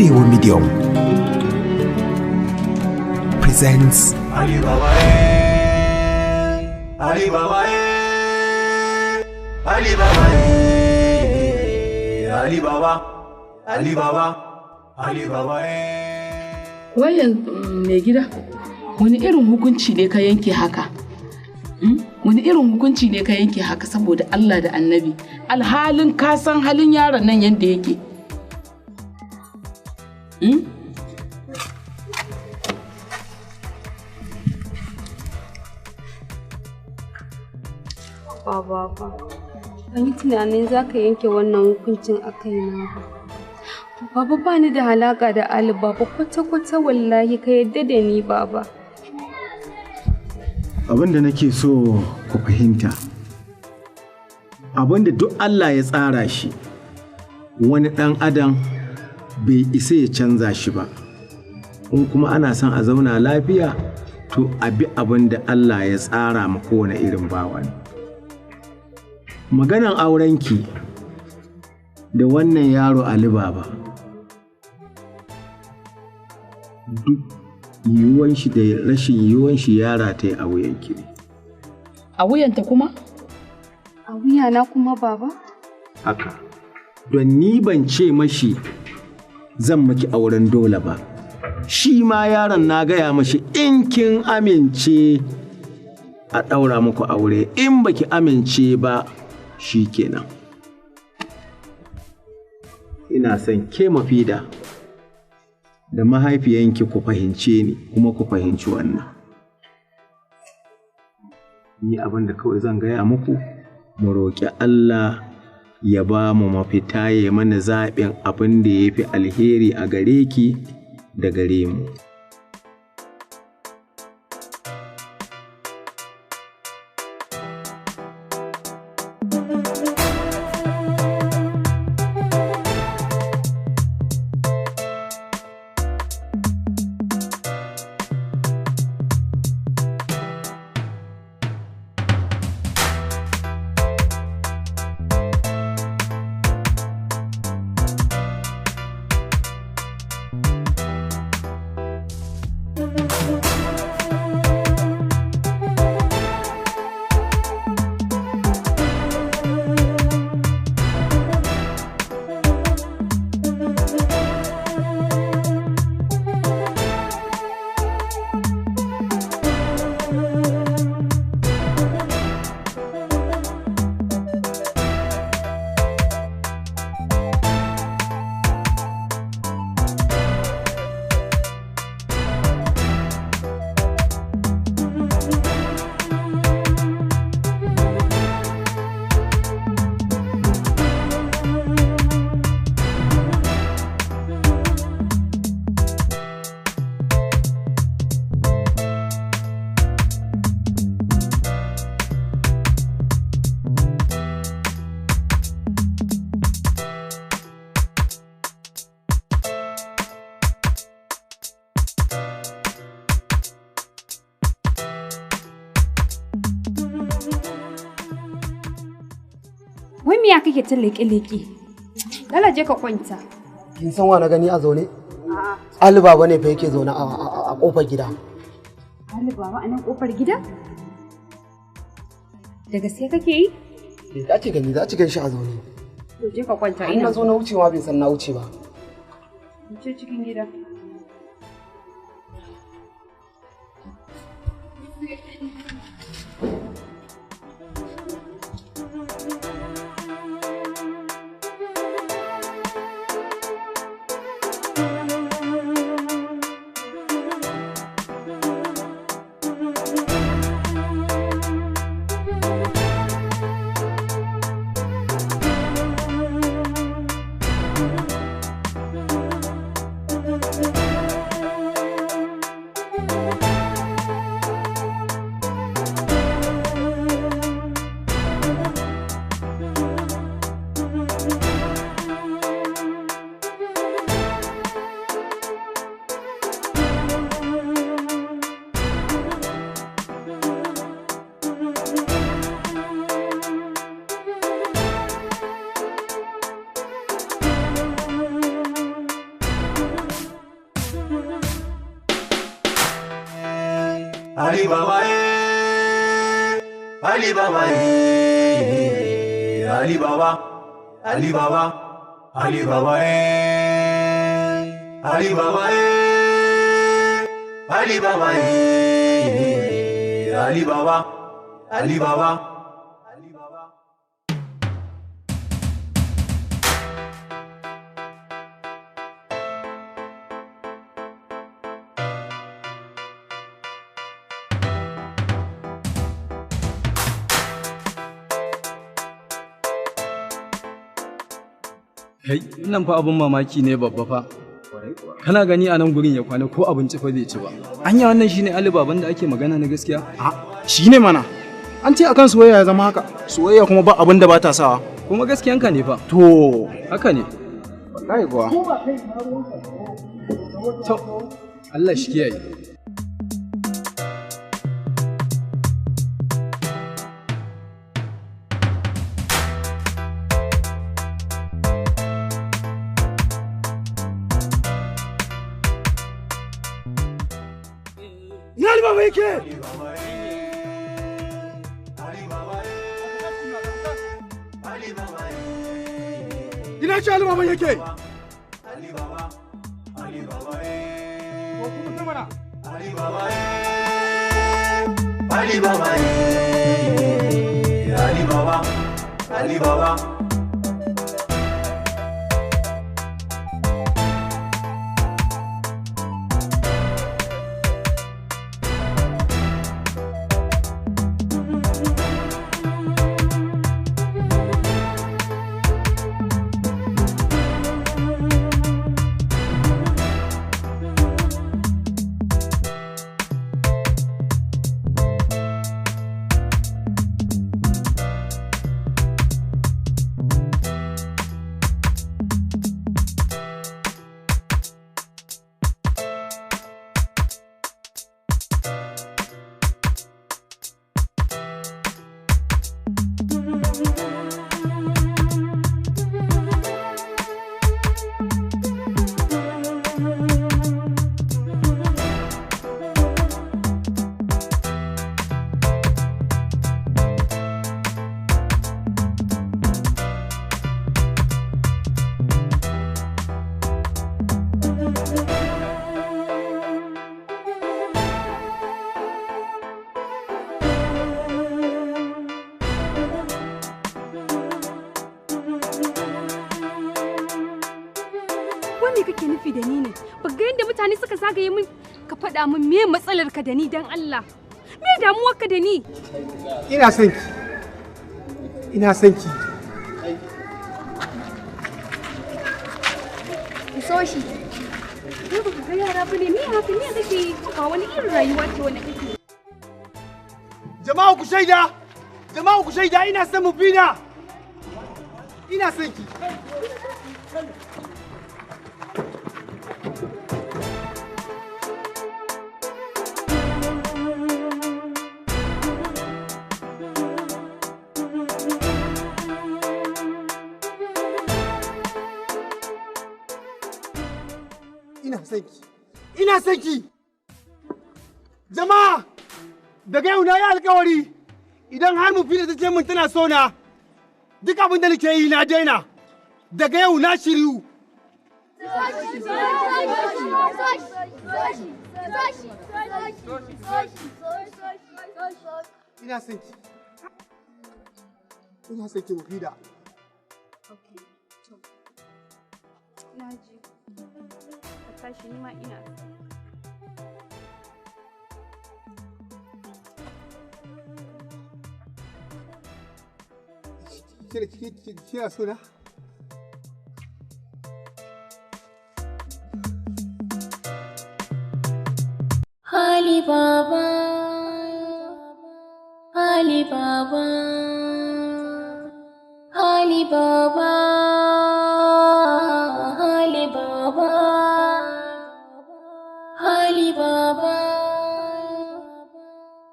Arewa Medium presents Wayan mai gida, wani irin hukunci ne ka yanke haka? Wani irin hukunci ne ka yanke haka saboda Allah da Annabi? Alhalin ka san halin yaron nan yadda yake. Baba, ban yi tunanin za ka yanke wannan hukuncin a kaina ba. Baba, ba ni da halaƙa da Ali, Baba, kwata-kwata wallahi ka yadda da ni, Baba. Abin da nake so ku fahimta, abin da duk Allah ya tsara shi, wani ɗan adam bai isa ya canza shi ba. In kuma ana son a zauna lafiya, to a bi abin da Allah ya tsara ma kowane irin bawa ne. Maganan aurenki da wannan yaro Ali Baba, duk yiwuwan shi da rashin yiwuwan shi yara ta yi a wuyanki ne. A wuyanta kuma? A wuyana kuma, Baba? Haka, don ni ban ce mashi zan maki auren dole ba. Shi ma yaron na gaya mashi in kin amince a ɗaura muku aure, in baki amince ba shi kenan. Ina son ke mafida da mahaifiyanki ku fahimce ni kuma ku fahimci wannan. Ni abin da kawai zan gaya muku, mu roƙi Allah ya ba mu mafita, ya mana zaɓin abin da ya fi alheri a gare ki da gare mu. Wai miya kake ta leƙe-leƙe? Lala je ka kwanta. Kin san wa na gani a zaune? Ali Baba ne fa yake zaune a ƙofar gida. Ali Baba a nan ƙofar gida? Da gaske kake yi? Za ki gani, za ki gan shi a zaune. To je ka kwanta ina. Ina zo na wucewa bai san na wuce ba. Je cikin gida. Ali Baba, Ali Baba, Ali Baba, Ali Baba, Ali Baba, Ali Baba, Ali Baba, Ali Baba, Ali Baba. Kai, nan fa abin mamaki ne babba fa. Kana gani a nan gurin ya kwana ko abinci fa zai ci ba. Anya wannan shine Ali baban da ake magana na gaskiya? Shine mana. An ce akan soyayya ya zama haka. Soyayya kuma ba abin da ba ta sawa. Kuma gaskiyanka ne fa. To, Haka ne. wallahi kuwa. To, Allah shi kiyaye. Ina Ali Baba yake? Ina ce Ali Baba yake? Ali Baba, Ali Baba, Ali Baba. Me kake nufi da ni ne? Ba ga yadda mutane suka zagaye min ka faɗa min me matsalar ka da ni dan Allah. Me damuwar ka da ni? Ina son ki. Ina son ki. Ki so shi. Ni ba ka ga yara bane me haka ne kake yi? Ba wani irin rayuwa ce wannan kake. Jama'a ku shaida. Jama'a ku shaida ina son mu bina. Ina son ki. Ina son ki. Ina son ki. Jama'a, daga yau na yi alkawari idan har mu fita ta ce mun tana so na duk abin da nake yi na daina. Daga yau na shiryu. Ina son ki. Ina son ki Mufida. Na ji. Ka tashi ni ma ina. Kina so na? Ali Baba, Ali Baba, Ali Baba, Ali Baba, Ali Baba,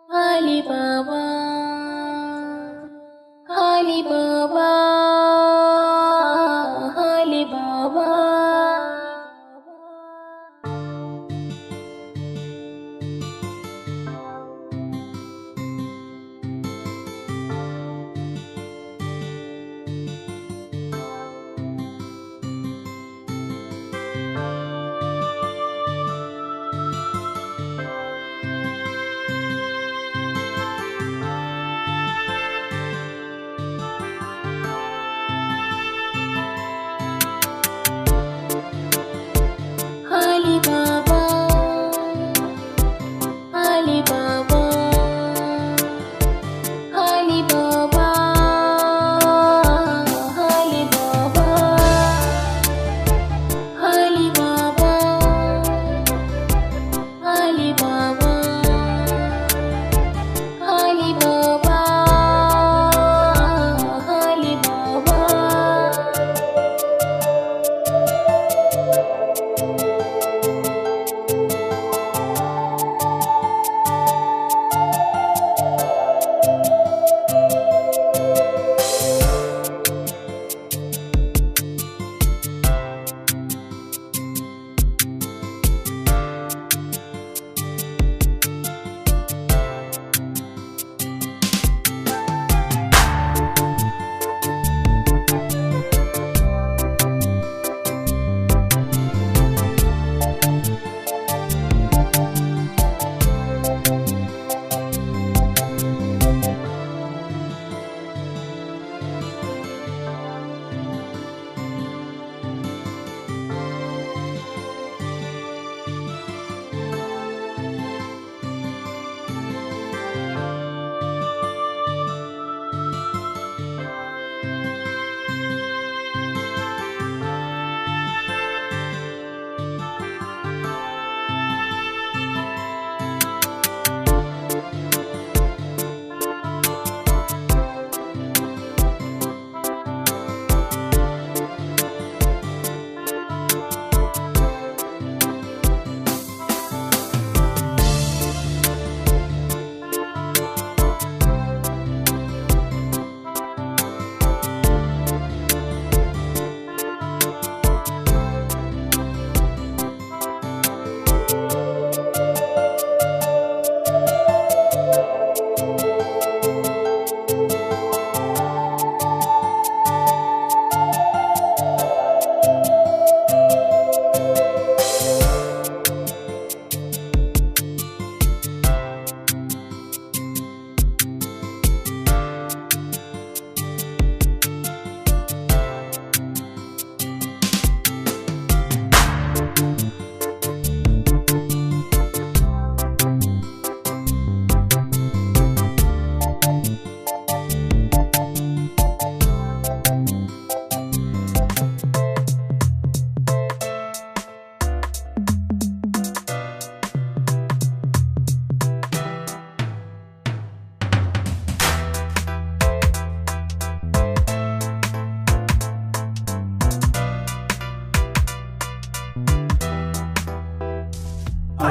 Ali Baba, Ali Baba, Ali Baba.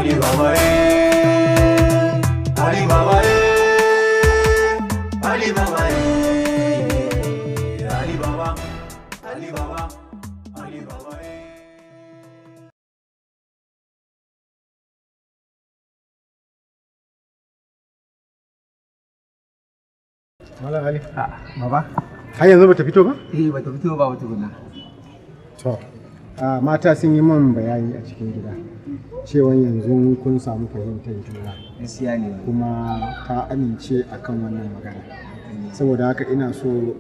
Ali Baba Ali Baba Ali Baba Ali Baba Ali Baba Ali Baba. Malam Ali. Baba. Har yanzu bata fito ba? Bata fito ba wata guna. To, mata sun yi min bayani a cikin gida. Cewa yanzu kun samu fahimtar juna. Gaskiya ne. Kuma ta amince akan wannan magana. Saboda haka ina so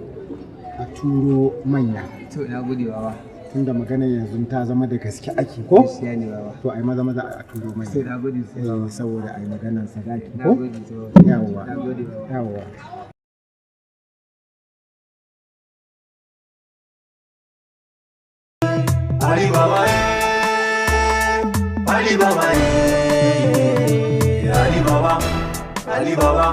a turo manya. To, na gode baba. Tunda maganar yanzu ta zama da gaske ake ko? Gaskiya ne baba. To ai maza a turo manya. Sai na gode sai. Saboda ai maganar sadaki ko? Na gode sai. Yawwa. Na gode baba. Yawwa. Ali Baba Ali Baba Ali Baba Ali Baba.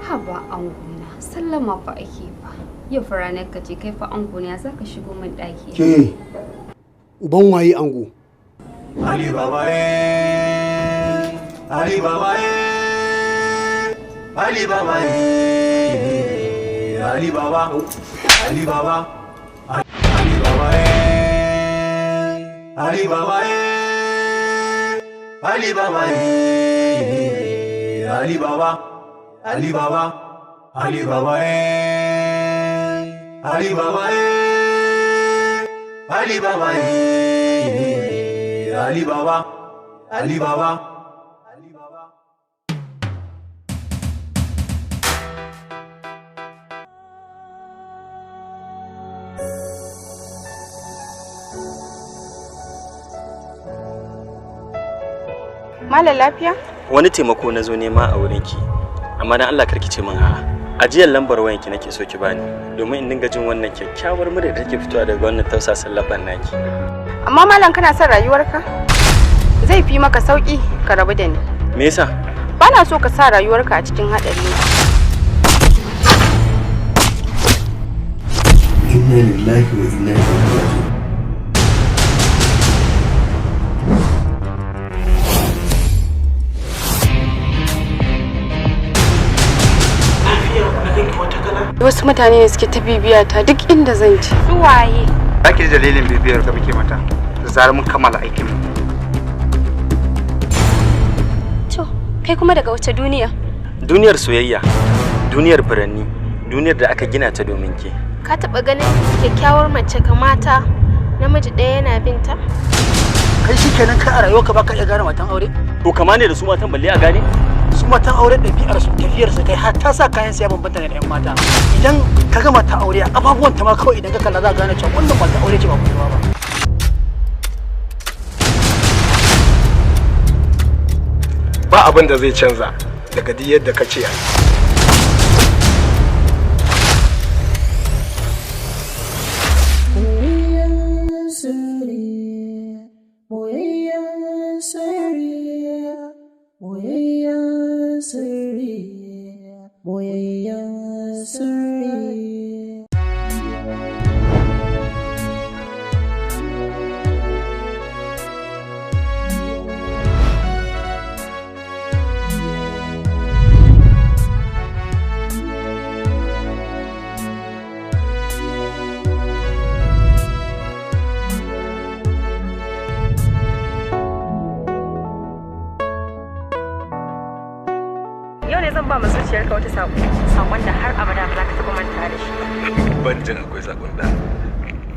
Haba angona, sallama fa ake fa. Yau fa ranar ka ce kai fa ango ne za ka shigo min ɗaki. Ke, uban waye ango? Ali Baba Ali Baba Ali Baba Ali Baba Ali Baba Ali Baba Ali Baba Ali Baba Ali Baba Ali Baba Ali Baba Ali Baba Ali Baba Ali Baba Ali Baba. Malam lafiya? Wani taimako na zo nema a wurinki, amma dan Allah karki ce min a'a. Ajiyar lambar wayanki nake so ki bani, domin in dinga jin wannan kyakkyawar murya da take fitowa daga wannan tausasan laban naki. Amma malam kana son rayuwarka? Zai fi maka sauki ka rabu da ni. Me yasa? Bana so ka sa rayuwarka a cikin haɗari. Inna lillahi wa inna ilaihi raji'un. Wasu mutane ne suke ta bibiya ta duk inda zan je. Su waye? Ake da dalilin bibiyar ka muke mata. Da zarar mun kammala aikin mu. To, kai kuma daga wace duniya? Duniyar soyayya, duniyar furanni, duniyar da aka gina ta domin ke. Ka taɓa ganin kyakkyawar mace kamata namiji ɗaya yana binta? Kai shi kenan ka a rayuwarka ba ka iya gane matan aure? To kama ne da su matan balle a gane? Su matan aure ɗabi'ar su tafiyar su kai har ta sa kayan siya bambanta da 'yan mata. Idan ka ga mata aure a ababuwan ta ma kawai idan ka kalla za ka gane cewa wannan mata aure ce ba kuma ba. Ba abin da zai canza daga duk yadda ka ce ai. Yau ne zan ba mu zuciyarka wata sakon da har abada ba za ka taɓa manta da shi. Ban jin akwai sakon da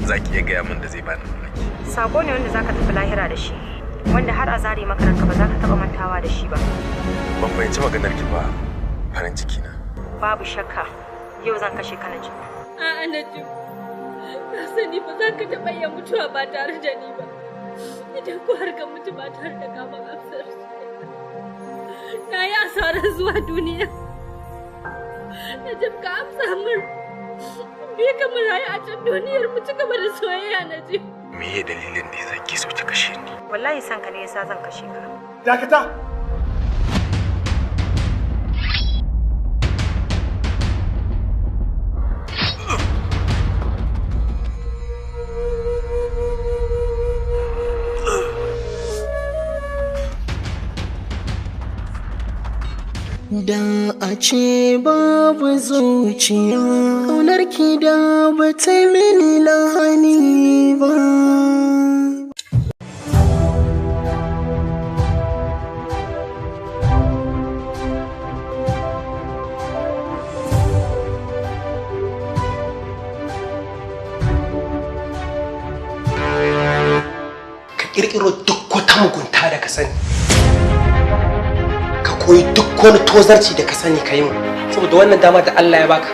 za ki iya gaya min da zai bani mamaki. Sako ne wanda za ka tafi lahira da shi, wanda har a zare maka ranka ba za ka taɓa mantawa da shi ba. Ban fahimci maganar ki ba, farin ciki na. Babu shakka, yau zan kashe ka na ji. A'a Najib, na sani ba za ka taɓa iya mutuwa ba tare da ni ba. Idan ko har ka mutu ba tare da kaman Hafsat, na yi asarar zuwa duniya. Najib ka amsa min. Me ka mu rayu a can duniyar mu ci gaba da soyayya Najib. Me ye dalilin da yasa ki so ki kashe ni? Wallahi san ka ne yasa zan kashe ka. Dakata! Da a ce babu zuciya, ƙaunarki da ba ta mini lahani ba. Ka ƙirƙiro duk wata mugunta da ka sani. Koyi duk wani tozarci da ka sani ka yi mu saboda wannan dama da Allah ya baka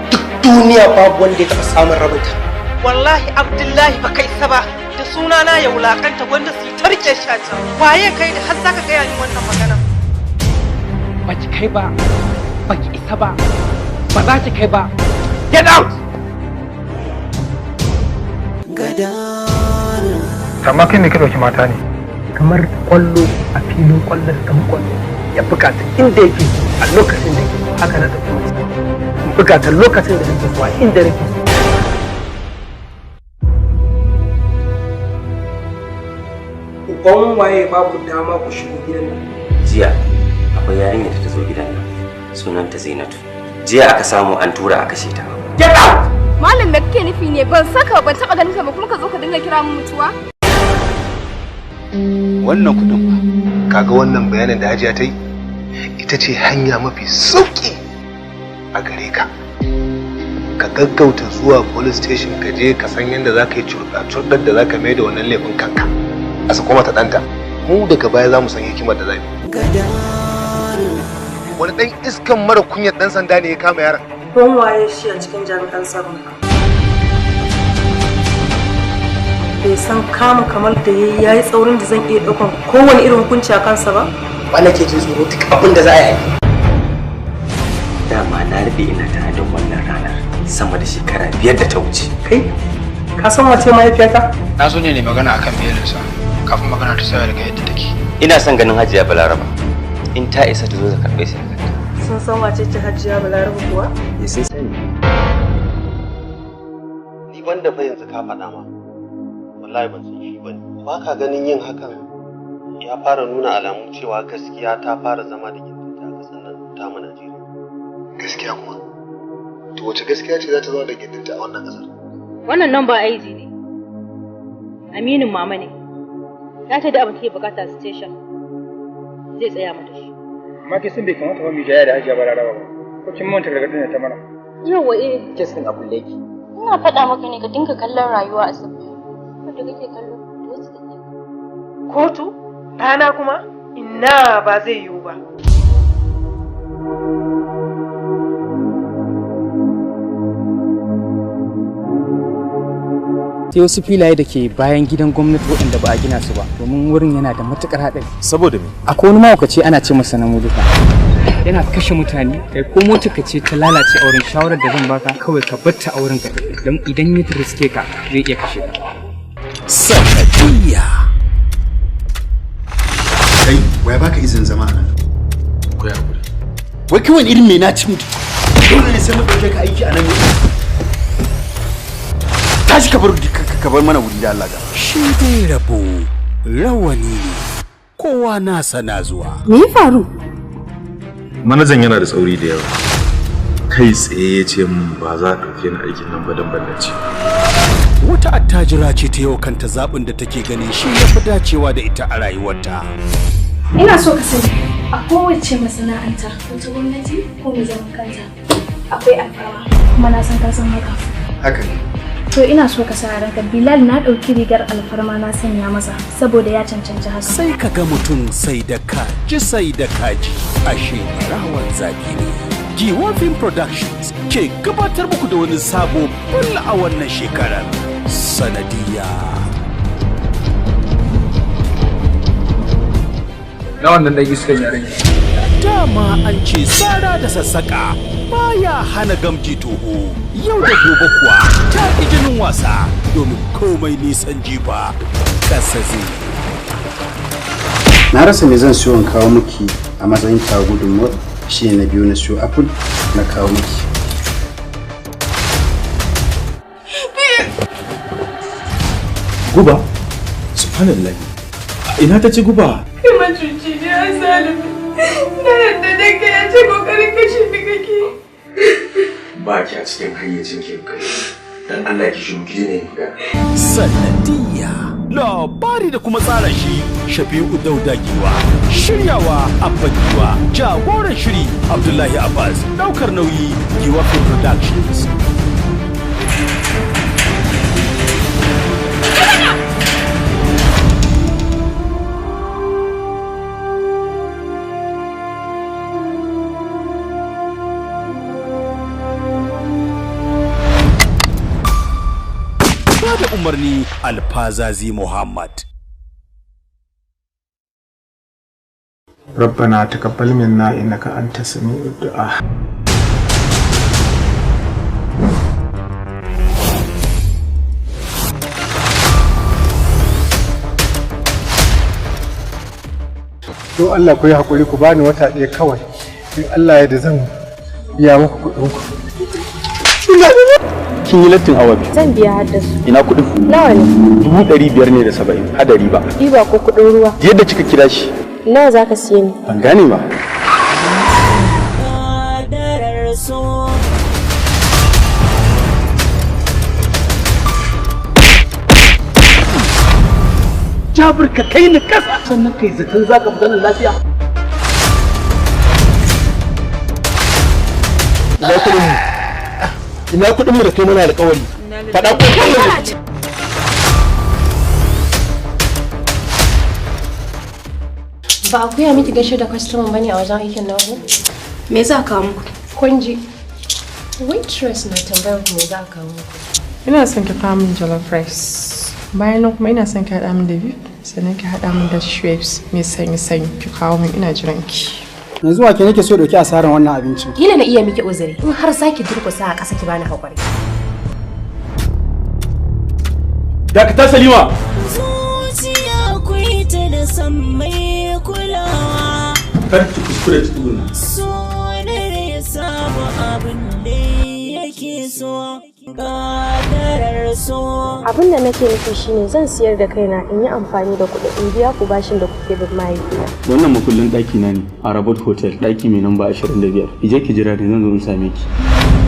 duk duniya babu wanda ya taɓa samun rabinta. Wallahi Abdullahi ba kai sa ba da sunana ya wulakanta wanda su tarke shi a can. Waye kai da har zaka gaya ni wannan magana? Baki kai ba, baki isa ba, ba za ki kai ba. Get out! Amma kai ne ka ɗauki mata ne. Kamar kwallo a filin kwallon ɗan kwallo. Ya bukata inda yake a lokacin da yake haka na tafi mace bukata lokacin da nake so a inda nake so. Uban waye babu dama ku shigo gidan nan? Jiya akwai yarinya da ta zo gidan nan sunanta Zainatu. Jiya aka samu an tura a kashe ta. Get out! Malam me kake nufi ne? Ban saka ban taba ganin ka ba kuma ka zo ka dinga kira mun mutuwa? Wannan kudin ba kaga wannan bayanin da Hajiya ta yi ita ce hanya mafi sauki a gare ka ka gaggauta zuwa police station ka je ka san yadda za ka yi curɗar da za ka mai da wannan laifin kanka a sako mata ɗanta mu daga baya za mu san hikimar da za mu wani ɗan iskan mara kunyar ɗan sanda ne ya kama yaron Don waye shi a cikin jami'an tsaron ka? Bai san kama kamar da ya yi tsaurin da zan iya ɗaukan kowane irin hukunci a kansa ba? Ba na ke jin tsoro duk abin da za a yi. Dama na rufe ina tare da wannan ranar sama da shekara 5 da ta wuce. Kai, ka san wace mahaifiyata? Na so ne magana akan belinsa kafin magana ta tsaya daga yadda take. Ina son ganin Hajiya Balaraba. In ta isa ta zo ta karɓe sai kanta. Sun san wace ce Hajiya Balaraba kuwa? Sun sani. Ni banda fa yanzu ka faɗa ma. Wallahi ban san shi bane. Ba ka ganin yin hakan ya fara nuna alamun cewa gaskiya ta fara zama da gindinta a ƙasar nan ta mu Najeriya. Gaskiya kuma? To wace gaskiya ce za ta zama da gindinta a wannan ƙasar? Wannan number ID ne. Aminin mama ne. Ya ta da abin take bukata station. Zai tsaya mata shi. Amma ke sun bai kamata ba mu jaya da Hajiya Balaraba ba. Ko kin manta daga da ta mana? Yawa eh. Kesin abun laifi. Ina faɗa maka ne ka dinga kallon rayuwa a sabbi. Wanda kake kallo da wasu take. Kotu? Rana kuma? Ina ba zai yiwu ba. Sai wasu filaye da ke bayan gidan gwamnati waɗanda ba a gina su ba domin wurin yana da matukar haɗari. Saboda me? Akwai wani mahaukaci ana ce masa na muluka. Yana kashe mutane kai ko motarka ce ta lalace a wurin shawarar da zan baka kawai ka batta a wurin ka don idan ya riske ka zai iya kashe ka. Sakatiyya. Kai, waya baka izinin zama a nan? Ko ya guri. Wai kawai irin me na ci mutu. Dole ne sai mu ɗauke ka aiki a nan ne. Tashi ka bar mana wuri da Allah ga. Shi dai rabo rawani ne. Kowa nasa na zuwa. Me ya faru? Manajan yana da tsauri da yawa. Kai tsaye ya ce min ba za a ɗauke ni aikin nan ba don ballace. Wata attajira ce ta yau kanta zaɓin da take ganin shi ya fi dacewa da ita a rayuwarta. Ina so ka sani a kowace masana'anta ko ta gwamnati ko mai zaman kanta akwai alfarma kuma na san ka san haka. Haka ne. To ina so ka sa ranka Bilal na ɗauki rigar alfarma na sanya masa saboda ya cancanci haka. Sai ka ga mutum sai da kaji ashe rawan zafi ne. Giwa Film Productions ke gabatar muku da wani sabo bulla a wannan shekarar. Sanadiyya. Na wannan dan iskan yaren. Dama an ce tsara da sassaƙa baya hana gamji toho. Yau da gobe kuwa ta ƙi jinin wasa domin komai nisan jifa ƙasa zai. Na rasa me zan siyo in kawo miki a matsayin ta gudunmuwar shi na biyu na siyo apple na kawo miki. Guba? Subhanallah. Ina ta ci guba? Kai macuci ne a zalimi. Na yadda da kai ya ce kokarin kashe ni kake. Ba ki a cikin hayyacin ki kai. Dan Allah ki shi muke ne ga. Sanadiyya. Labari da kuma tsara shi Shafi'u Dauda Giwa. Shiryawa Abba Giwa. Jagoran shiri Abdullahi Abbas. Daukar nauyi Giwa Film Productions. Da umarni Alfazazi Muhammad. ربنا تقبل منا إنك أنت السميع الدعاء. Don Allah ku yi haƙuri ku bani wata ɗaya kawai. In Allah ya da zan biya muku kuɗinku. Kin yi lattin awa biyu. Zan biya haddasu. Ina kuɗin? Nawa ne? 570 hadari ba. Riba ko kuɗin ruwa? Yadda kika kira shi. Nawa za ka siye ni? Ban gane ba. Jabir ka kai ni kasa sannan kai zaton zaka fita nan lafiya. Ina kuɗin mu da kai muna alƙawari. Faɗa ko kai. Ba a koya miki gaishe da customer bane a wajen aikin naku? Me za ka muku? Kunji. Waitress na tambayar ku me za ka muku? Ina son ki kawo min jollof rice. Bayan nan kuma ina son ki haɗa min da beef, sannan ki haɗa min da shrimps mai sanyi ki kawo min ina jiran ki. Yanzu wa ke nake so dauki asaran wannan abincin? Kila na iya miki uzuri in har zaki durƙusa a ƙasa ki bani haƙuri. Dakata Salima. Zuciya akwai ta da san mai kulawa. Kar ki kuskure ki tsuguna. So ne ya saba abin da yake so. Kadarar so. Abin da nake nufi shine zan siyar da kaina in yi amfani da kuɗi in biya ku bashin da kuke bin mahaifina. Wannan makullin ɗaki na ne a Rabot Hotel ɗaki mai namba 25. Ije ki jira da zan zo in same ki.